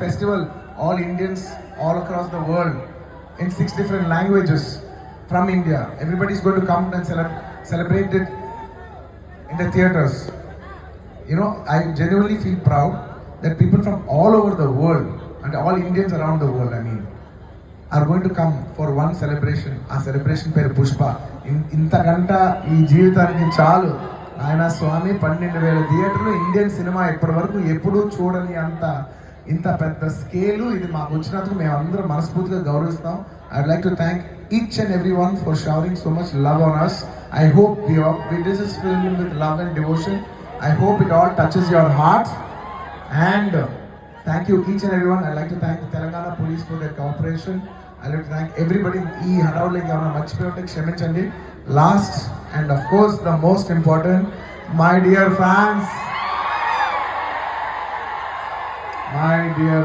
festival, all Indians all across the world in 6 different languages from India. Everybody is going to come and celebrate it in the theaters. You know, I genuinely feel proud that people from all over the world and all Indians around the world, I mean, are going to come for one celebration. ఆ celebration పేరు పుష్ప. ఇంతకంట ఈ జీవితానికి చాలు ఆయన స్వామి. 12,000 థియేటర్లు, Indian cinema ఇప్పటి వరకు ఎప్పుడూ చూడని ఇంత పెద్ద స్కేలు. ఇది మాకు వచ్చినందుకు మేము అందరం మనస్ఫూర్తిగా గౌరవిస్తాం. I would like to thank each and every one for showering so much love on us. I hope this is filled with love and devotion. I hope it all touches your heart. And thank you each and everyone. I'd like to thank the Telangana police for their cooperation. I'd like to thank everybody. ఈ హడావుడికి ఏమైనా మర్చిపోయి ఉంటే క్షమించండి. Last and of course the most important, my dear fans, my dear